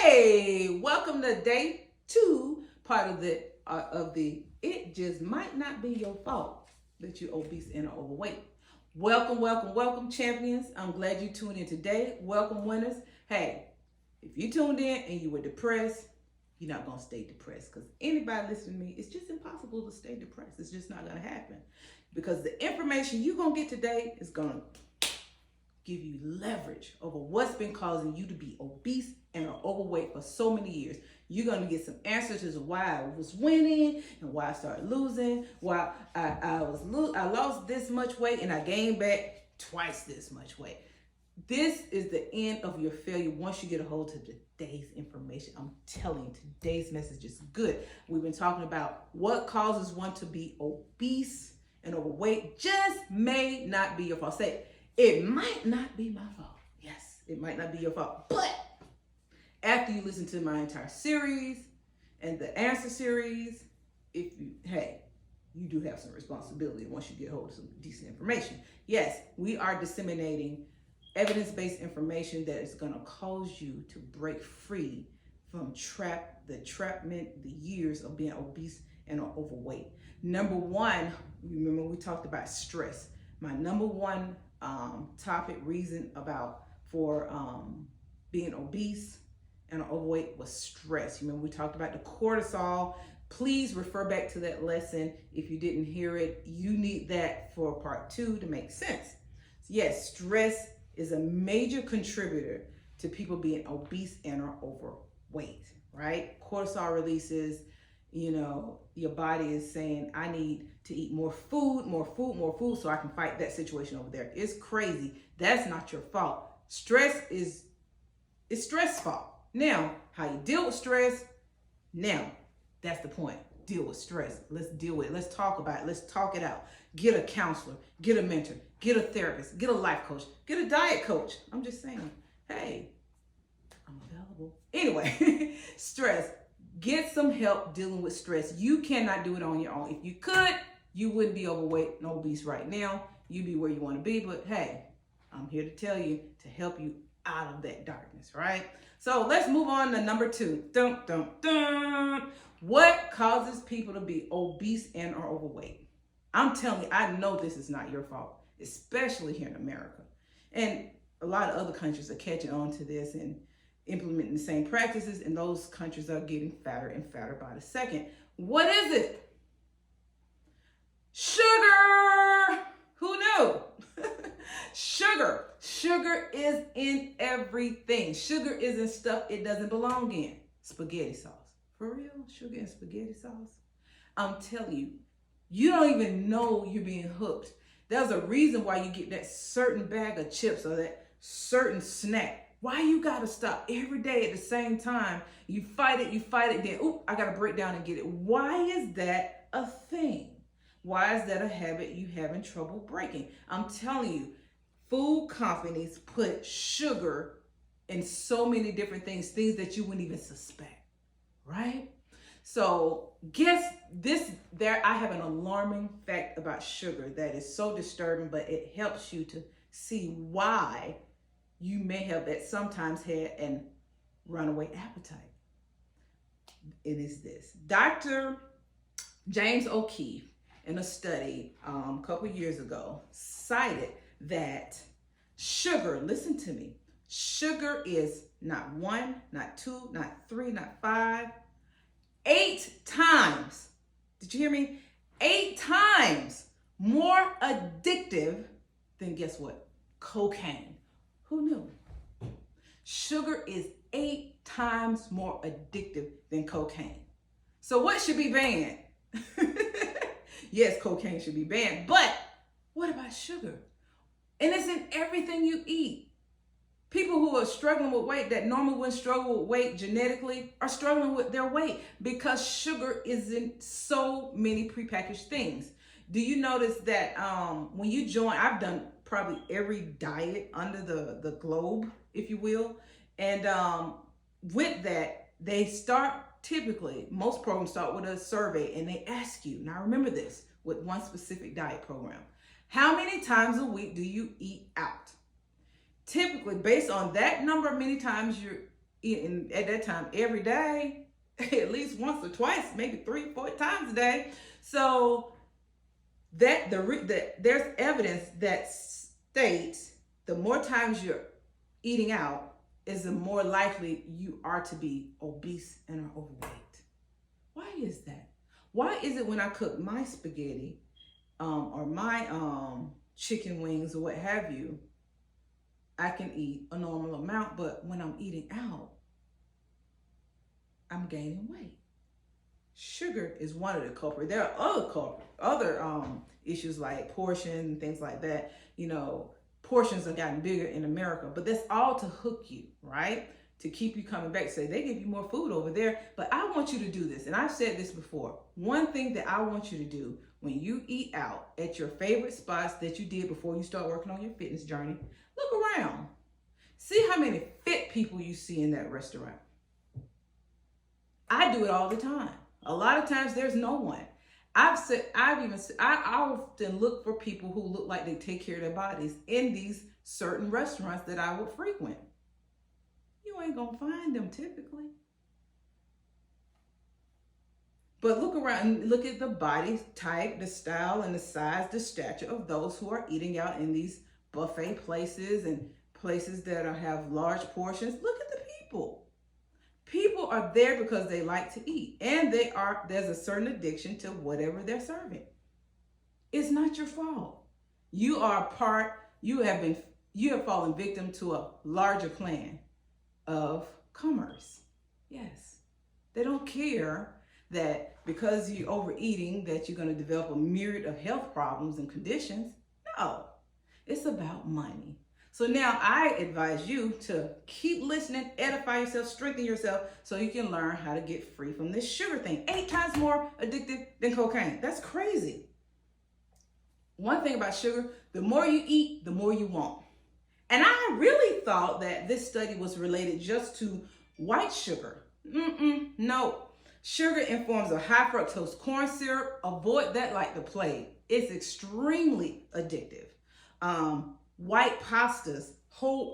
Hey, welcome to day 2, part of the it just might not be your fault that you're obese and are overweight. Welcome, welcome, welcome, champions. I'm glad you tuned in today. Welcome, winners. Hey, if you tuned in and you were depressed, you're not gonna stay depressed because anybody listening to me, it's just impossible to stay depressed. It's just not gonna happen because the information you're gonna get today is gonna give you leverage over what's been causing you to be obese and are overweight for so many years. You're going to get some answers as to why I was winning and why I started losing, why I lost this much weight and I gained back twice this much weight. This is the end of your failure once you get a hold of today's information. I'm telling you, today's message is good. We've been talking about what causes one to be obese and overweight. Just may not be your fault. Say, it might not be my fault. Yes, it might not be your fault. But after you listen to my entire series and the answer series, you do have some responsibility once you get hold of some decent information. Yes, we are disseminating evidence-based information that is going to cause you to break free from the years of being obese and overweight. Number one, remember we talked about stress. My number one reason for being obese and overweight was stress. Remember we talked about the cortisol. Please refer back to that lesson if you didn't hear it. You need that for part 2 to make sense. So yes, stress is a major contributor to people being obese and are overweight, right? Cortisol releases, your body is saying, I need to eat more food, so I can fight that situation over there. It's crazy. That's not your fault. It's stress fault. Now, how you deal with stress, that's the point. Deal with stress. Let's deal with it. Let's talk about it. Let's talk it out. Get a counselor, get a mentor, get a therapist, get a life coach, get a diet coach. I'm just saying, hey, I'm available. Anyway, stress. Get some help dealing with stress. You cannot do it on your own. If you could, you wouldn't be overweight and obese right now. You'd be where you want to be. But hey, I'm here to tell you to help you out of that darkness, right? So let's move on to number 2. Dun, dun, dun. What causes people to be obese and or overweight? I'm telling you, I know this is not your fault, especially here in America. And a lot of other countries are catching on to this and implementing the same practices, and those countries are getting fatter and fatter by the second. What is it? Sugar! Who knew? Sugar. Sugar is in everything. Sugar is in stuff it doesn't belong in. Spaghetti sauce. For real? Sugar and spaghetti sauce? I'm telling you, you don't even know you're being hooked. There's a reason why you get that certain bag of chips or that certain snack. Why you gotta stop every day at the same time? You fight it, then, I gotta break down and get it. Why is that a thing? Why is that a habit you having trouble breaking? I'm telling you, food companies put sugar in so many different things that you wouldn't even suspect, right? So I have an alarming fact about sugar that is so disturbing, but it helps you to see why you may have at sometimes had an runaway appetite. It is this. Dr. James O'Keefe, in a study a couple years ago, cited that sugar, listen to me, sugar is not 1, not 2, not 3, not 5, 8 times, did you hear me? 8 times more addictive than, guess what? Cocaine. Who knew? Sugar is 8 times more addictive than cocaine. So what should be banned? Yes, cocaine should be banned, but what about sugar? And it's in everything you eat. People who are struggling with weight that normally wouldn't struggle with weight genetically are struggling with their weight because sugar is in so many prepackaged things. Do you notice that when you join, I've done probably every diet under the globe, if you will. And with that, they start typically, most programs start with a survey and they ask you, now remember this, with one specific diet program, how many times a week do you eat out? Typically, based on that number, many times you're eating at that time every day, at least once or twice, maybe 3, 4 times a day. So there's evidence that states the more times you're eating out is the more likely you are to be obese and are overweight. Why is that? Why is it when I cook my spaghetti or my chicken wings or what have you, I can eat a normal amount, but when I'm eating out, I'm gaining weight? Sugar is one of the culprits. There are other issues like portion and things like that. You know, portions have gotten bigger in America, but that's all to hook you, right? To keep you coming back. Say they give you more food over there, but I want you to do this. And I've said this before. One thing that I want you to do when you eat out at your favorite spots that you did before you start working on your fitness journey, look around. See how many fit people you see in that restaurant. I do it all the time. A lot of times there's no one. I often look for people who look like they take care of their bodies in these certain restaurants that I would frequent. You ain't gonna find them typically. But look around and look at the body type, the style, and the size, the stature of those who are eating out in these buffet places and places that have large portions. Look at the people. People are there because they like to eat, and there's a certain addiction to whatever they're serving. It's not your fault. You have fallen victim to a larger plan of commerce. Yes. They don't care that because you're overeating that you're going to develop a myriad of health problems and conditions. No. It's about money. So now I advise you to keep listening, edify yourself, strengthen yourself so you can learn how to get free from this sugar thing. 8 times more addictive than cocaine. That's crazy. One thing about sugar, the more you eat, the more you want. And I really thought that this study was related just to white sugar. No. Sugar in forms of high fructose corn syrup, avoid that like the plague. It's extremely addictive. White pastas,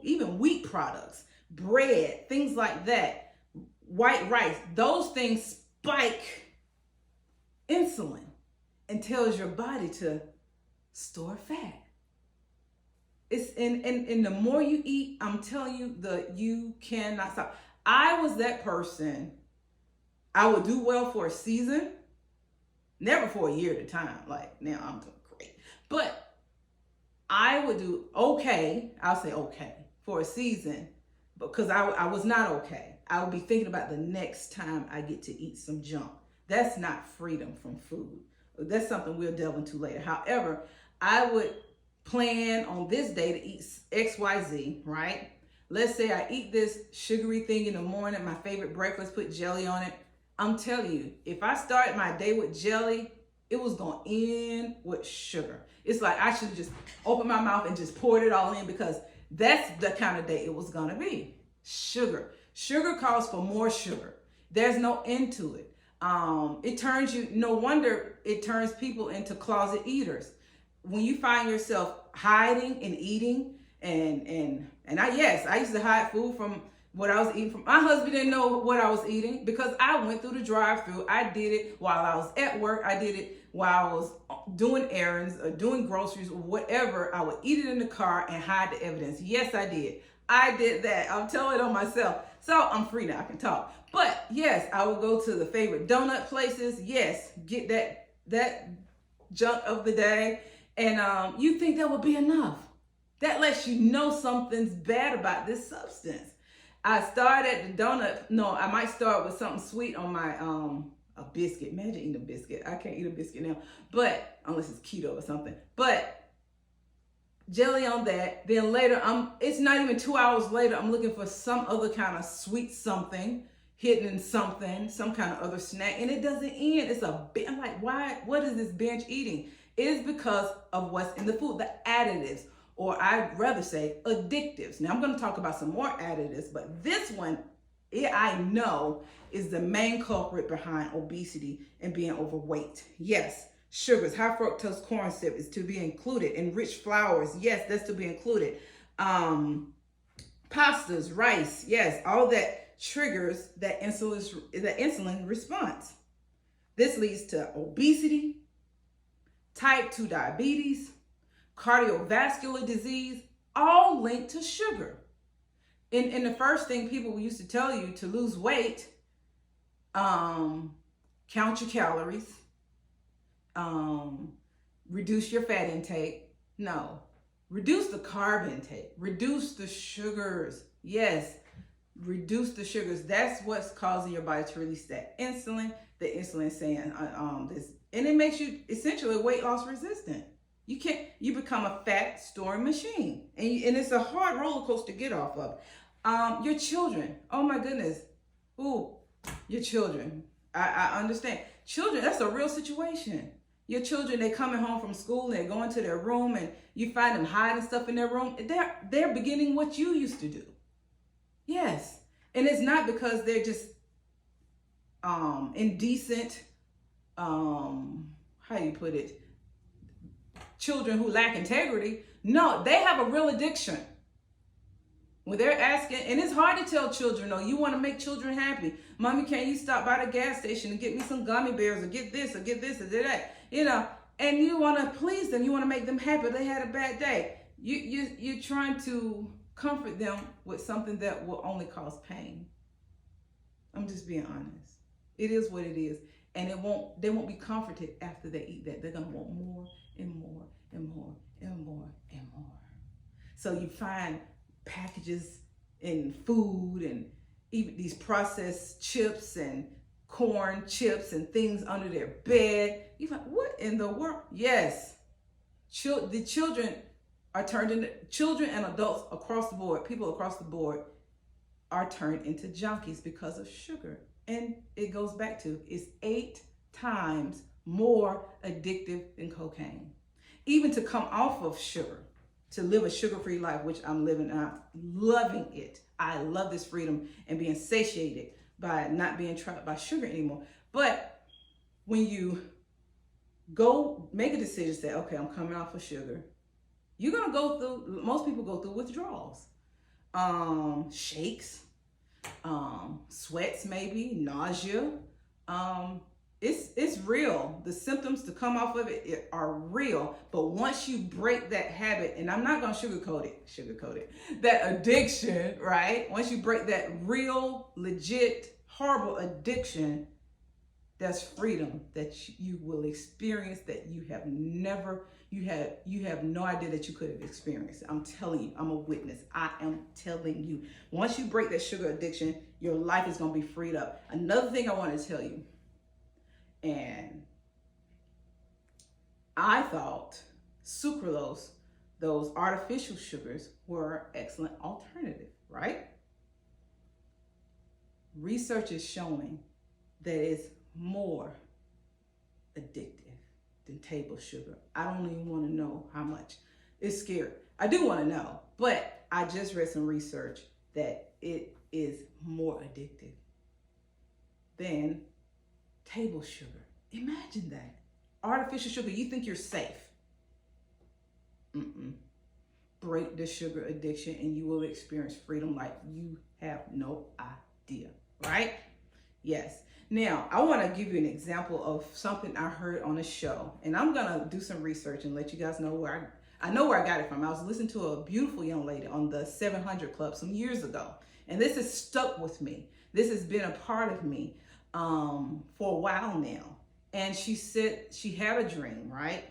even wheat products, bread, things like that, white rice, those things spike insulin and tells your body to store fat. It's and the more you eat, I'm telling you, you cannot stop. I was that person. I would do well for a season, never for a year at a time. Like now I'm doing great, but I would do okay. I'll say okay for a season, because I was not okay. I would be thinking about the next time I get to eat some junk. That's not freedom from food. That's something we'll delve into later. However, I would plan on this day to eat XYZ, right? Let's say I eat this sugary thing in the morning, my favorite breakfast, put jelly on it. I'm telling you, if I started my day with jelly, it was going to end with sugar. It's like I should have just opened my mouth and just poured it all in, because that's the kind of day it was going to be. Sugar. Sugar calls for more sugar. There's no end to it. It turns you, no wonder it turns people into closet eaters. When you find yourself hiding and eating, and I used to hide food from what I was eating from. My husband didn't know what I was eating because I went through the drive-thru. I did it while I was at work. I did it while I was doing errands or doing groceries or whatever. I would eat it in the car and hide the evidence. Yes, I did. I did that. I'm telling it on myself. So I'm free now. I can talk. But yes, I would go to the favorite donut places. Yes, get that junk of the day. And you think that would be enough. That lets you know something's bad about this substance. I start at the donut. No, I might start with something sweet on my a biscuit. Imagine eating a biscuit. I can't eat a biscuit now, but unless it's keto or something. But jelly on that. Then later, it's not even 2 hours later, I'm looking for some other kind of sweet something, hidden in something, some kind of other snack, and it doesn't end. It's I'm like, why? What is this binge eating? It is because of what's in the food, the additives, or I'd rather say addictives. Now I'm going to talk about some more additives, but this one, I know, is the main culprit behind obesity and being overweight. Yes, sugars, high fructose corn syrup is to be included. Enriched flours, yes, that's to be included. Pastas, rice, yes, all that that triggers that insulin response. This leads to obesity, type 2 diabetes, cardiovascular disease, all linked to sugar. And the first thing people used to tell you to lose weight, count your calories, reduce your fat intake. No, reduce the carb intake, reduce the sugars. Yes, reduce the sugars. That's what's causing your body to release that insulin. The insulin saying this, and it makes you essentially weight loss resistant. You become a fat storing machine, and it's a hard roller coaster to get off of. Your children, oh my goodness, ooh, your children. I understand. Children, that's a real situation. Your children, they coming home from school, and they go into their room, and you find them hiding stuff in their room. They're beginning what you used to do. Yes, and it's not because they're just indecent. How do you put it? Children who lack integrity. No, they have a real addiction. When they're asking, and it's hard to tell children, no, you want to make children happy. Mommy, can you stop by the gas station and get me some gummy bears, or get this or that? And you want to please them. You want to make them happy. They had a bad day. You're trying to comfort them with something that will only cause pain. I'm just being honest. It is what it is. And they won't be comforted after they eat that. They're going to want more and more and more and more and more. So you find packages in food and even these processed chips and corn chips and things under their bed. You're like, what in the world? Yes. The children are turned into, children and adults across the board, people across the board are turned into junkies because of sugar. And it goes back to, it's 8 times more addictive than cocaine. Even to come off of sugar, to live a sugar-free life, which I'm living, and I'm loving it. I love this freedom and being satiated by not being trapped by sugar anymore. But when you go make a decision, say, okay, I'm coming off of sugar, you're gonna go through, most people go through withdrawals, shakes, sweats, maybe nausea. It's real. The symptoms to come off of it are real. But once you break that habit, and I'm not gonna sugarcoat it, that addiction, right? Once you break that real, legit, horrible addiction, that's freedom that you will experience that you have no idea that you could have experienced. I'm telling you, I'm a witness. I am telling you. Once you break that sugar addiction, your life is gonna be freed up. Another thing I want to tell you, and I thought sucralose, those artificial sugars, were an excellent alternative, right? Research is showing that it's more addictive than table sugar. I don't even want to know how much. It's scary. I do want to know, but I just read some research that it is more addictive than table sugar. Imagine that. Artificial sugar, you think you're safe. Break the sugar addiction and you will experience freedom like you have no idea, right? Yes. Now, I want to give you an example of something I heard on a show, and I'm going to do some research and let you guys know where I know where I got it from. I was listening to a beautiful young lady on the 700 Club some years ago, and this has stuck with me. This has been a part of me for a while now. And she said she had a dream, right?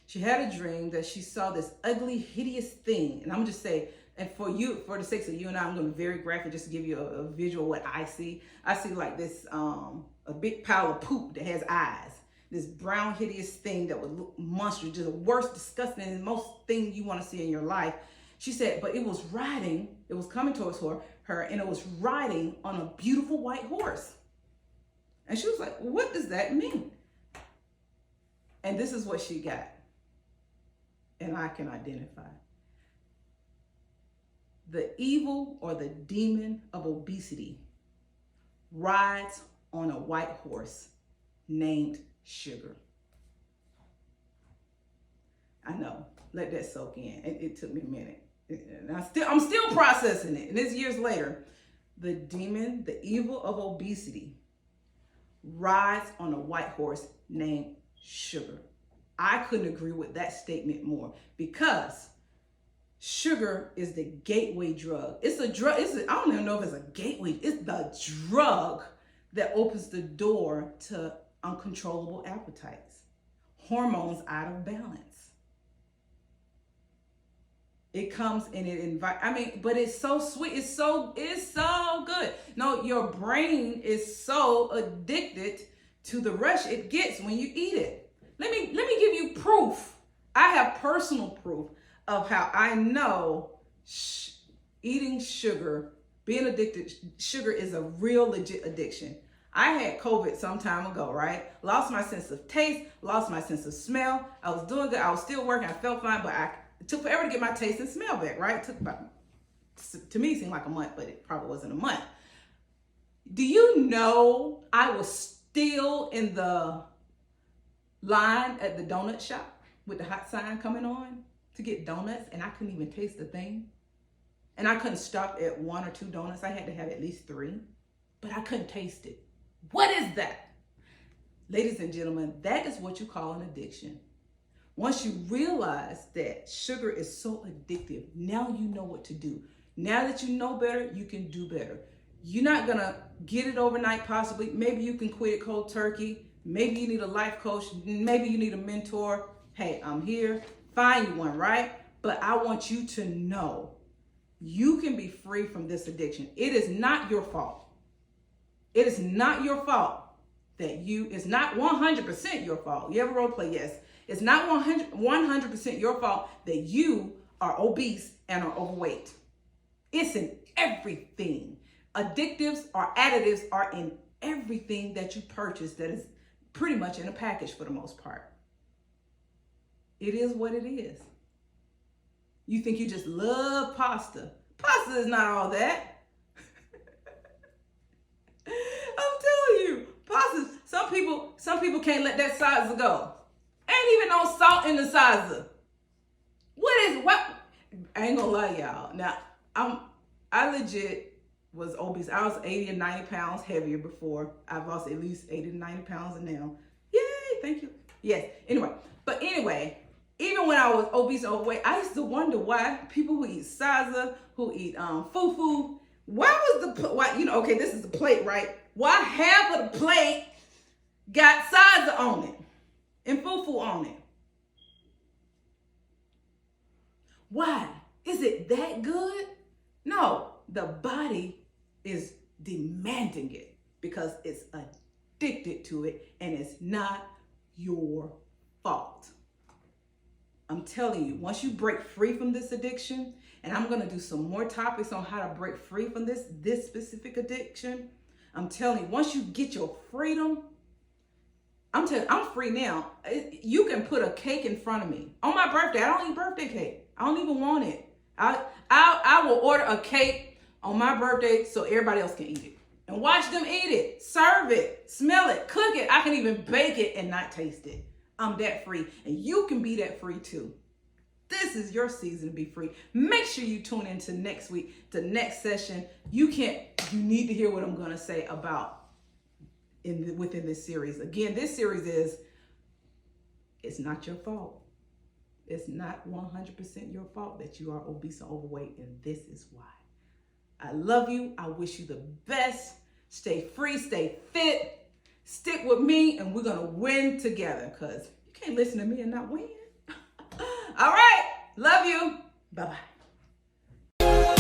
She had a dream that she saw this ugly, hideous thing. And I'm just saying, and for the sake of you and I'm going to be very graphic just to give you a visual of what I see. I see like this, a big pile of poop that has eyes. This brown, hideous thing that would look monstrous, just the worst, disgusting, and most thing you want to see in your life. She said, but it was coming towards her, and it was riding on a beautiful white horse. And she was like, what does that mean? And this is what she got. And I can identify. The evil or the demon of obesity rides on a white horse named sugar. I know, let that soak in. It took me a minute. And I'm still processing it. And it's years later. The demon, the evil of obesity, rides on a white horse named sugar. I couldn't agree with that statement more, because sugar is the gateway drug. It's a drug. I don't even know if it's a gateway. It's the drug that opens the door to uncontrollable appetites, hormones out of balance. It comes and it but it's so sweet. It's so good. No, your brain is so addicted to the rush it gets when you eat it. Let me give you proof. I have personal proof of how I know eating sugar, being addicted, sugar is a real legit addiction. I had COVID some time ago, right? Lost my sense of taste, lost my sense of smell. I was doing good. I was still working. I felt fine, but it took forever to get my taste and smell back, right? It took about, to me, it seemed like a month, but it probably wasn't a month. Do you know I was still in the line at the donut shop with the hot sign coming on to get donuts, and I couldn't even taste the thing? And I couldn't stop at 1 or 2 donuts. I had to have at least 3, but I couldn't taste it. What is that? Ladies and gentlemen, that is what you call an addiction. Once you realize that sugar is so addictive, now you know what to do. Now that you know better, you can do better. You're not gonna get it overnight, possibly. Maybe you can quit it cold turkey. Maybe you need a life coach. Maybe you need a mentor. Hey, I'm here. Find you one, right? But I want you to know you can be free from this addiction. It is not your fault. It is not your fault it's not 100% your fault. You ever role play? Yes. It's not 100% your fault that you are obese and are overweight. It's in everything. Addictives or additives are in everything that you purchase that is pretty much in a package for the most part. It is what it is. You think you just love pasta. Pasta is not all that. I'm telling you, pasta, some people can't let that salsa go. Ain't even no salt in the salsa. What? I ain't gonna lie, y'all. Now, I legit was obese. I was 80 and 90 pounds heavier before. I've lost at least 80 to 90 pounds now. Yay, thank you. Yes, anyway, even when I was obese and overweight, I used to wonder why people who eat salsa, who eat fufu, okay, this is the plate, right? Why half of the plate got salsa on it and fufu on it? Why? Is it that good? No, the body is demanding it because it's addicted to it, and it's not your fault. I'm telling you, once you break free from this addiction, and I'm gonna do some more topics on how to break free from this specific addiction. I'm telling you, once you get your freedom, I'm free now. You can put a cake in front of me. On my birthday, I don't eat birthday cake. I don't even want it. I will order a cake on my birthday so everybody else can eat it. And watch them eat it, serve it, smell it, cook it. I can even bake it and not taste it. I'm that free. And you can be that free too. This is your season to be free. Make sure you tune into next week, the next session. You need to hear what I'm going to say about within this series. Again, this series it's not your fault. It's not 100% your fault that you are obese and overweight, and this is why. I love you. I wish you the best. Stay free, stay fit, stick with me, and we're going to win together, because you can't listen to me and not win. All right. Love you. Bye-bye.